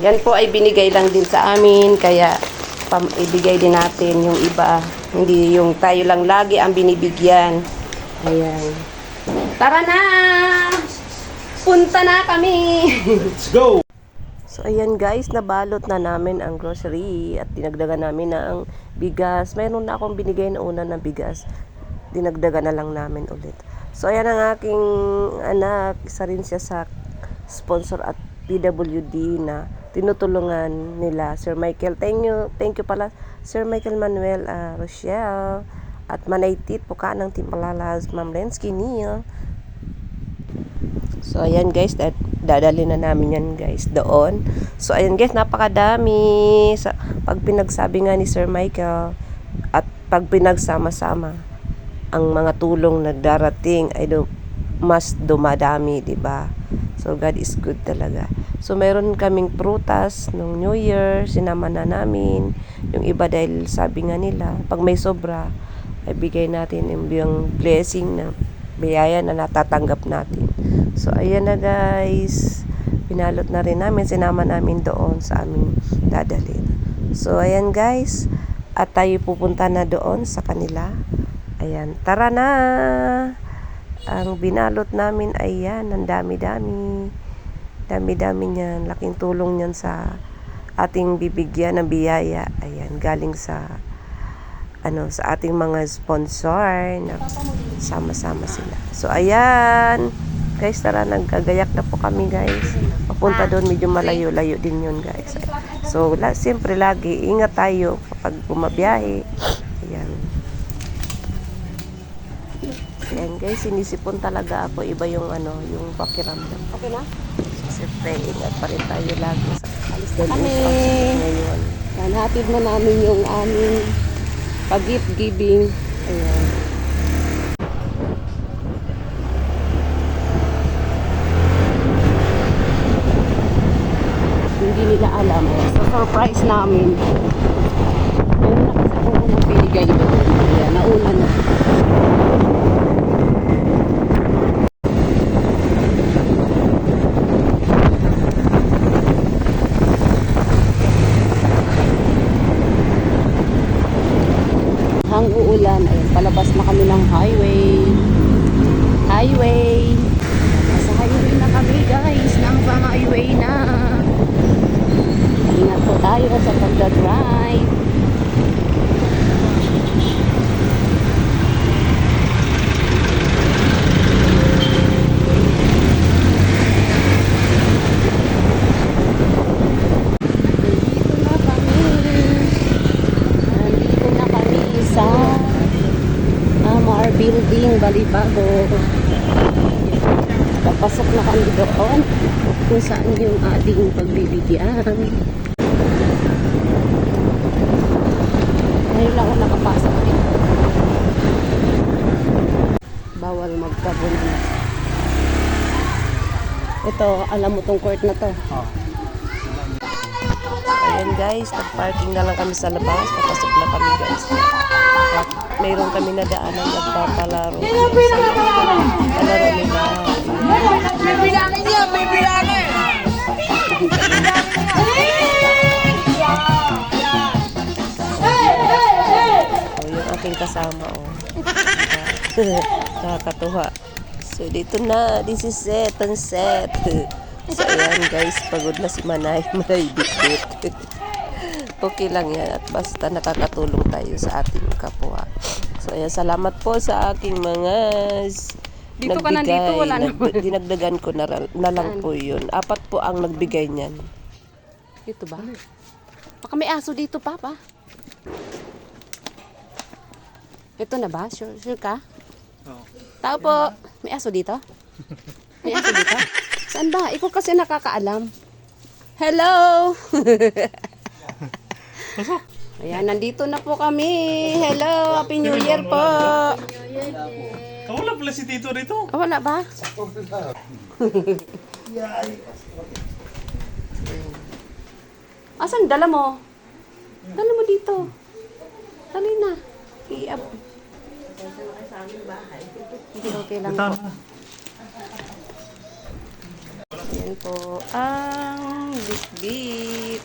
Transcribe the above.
Yan po ay binigay lang din sa amin, kaya ibigay din natin yung iba. Hindi yung tayo lang lagi ang binibigyan. Ayan. Tara na! Punta na kami! Let's go! So ayan guys, nabalot na namin ang grocery at dinagdagan namin ng bigas. Mayroon na akong binigay na una ng bigas. Dinagdagan na lang namin ulit. So ayan ang aking anak, isa rin siya sa sponsor at PWD na tinutulungan nila Sir Michael. Thank you pala Sir Michael Manuel Rochelle at Manaytit po ka ng Timpalalas, Ma'am Lensky Neil. So ayan guys, dadali na namin yan guys doon. So ayan guys, napakadami sa pag pinagsabi nga ni Sir Michael at pag pinagsama-sama ang mga tulong na darating ay mas dumadami, di ba? So God is good talaga. So meron kaming prutas nung New Year, sinama na namin. Yung iba dahil sabi nga nila, pag may sobra, ay bigay natin yung blessing na biyaya na natatanggap natin. So ayan na guys, pinalot na rin namin, sinama namin doon sa aming dadalhin. So ayan guys, at tayo pupunta na doon sa kanila. Ayan, tara na! Ang binalot namin ay yan, ang dami-dami. Dami-dami niyan, laking tulong niyan sa ating bibigyan ng biyaya. Ayan, galing sa sa ating mga sponsor na sama-sama sila. So ayan, guys, tara, nagkagayak na po kami guys. Papunta doon, medyo malayo-layo din yun guys. So siyempre lagi, ingat tayo kapag bumabiyahe. Ayan. Ayan guys, sinisipon talaga ako. Iba yung yung pakiramdam. Okay na? So siyempre, ingat pa rin tayo lagi. Alis na kami ngayon. Yan, hatid na namin yung aming pag-gift giving. Ayan. Hindi nila alam. So surprise namin. Ayun na kasi ako unang binigay doon. Ayan, nauna na. Hang uulan, ayun, palabas na kami ng highway. Nasa highway na kami guys, nasa highway na. Ingat po tayo sa pagdadrive. Building, Balibago. Papasok na kami doon kung saan yung ating pagbibigyan. Ngayon lang ako nakapasok dito. Bawal magkabunan. Ito, alam mo tong court na to. Ayan guys, nag-parking na lang kami sa labas. Papasok na kami guys. At mayroon kami na daanan nagpapalaro. Palaro nila. May bilangin niya! May bilangin! Yung aking kasama. Nakakatuwa. So dito na. This is it. On set. So ayan guys. Pagod na si Manay. Manay bit-bit. Okay lang yan at basta nakakatulong tayo sa ating kapwa. So ayan, salamat po sa aking mga dito ka nandito, wala naman. Dinagdagan ko na lang po yun. 4 po ang nagbigay niyan. Dito ba? Baka may aso dito, Papa. Ito na ba? Sure ka? Oo. Tao po. May aso dito? May aso dito? Saan ba? Ikaw kasi nakakaalam. Hello! Ayan, nandito na po kami. Hello, Happy New Year po. Wala pala si Tito rito. Oh, wala ba? Asan? Dala mo? Dala mo dito. Dali na. I-up. Hindi, okay lang po. Ayan po. Ang bitbit.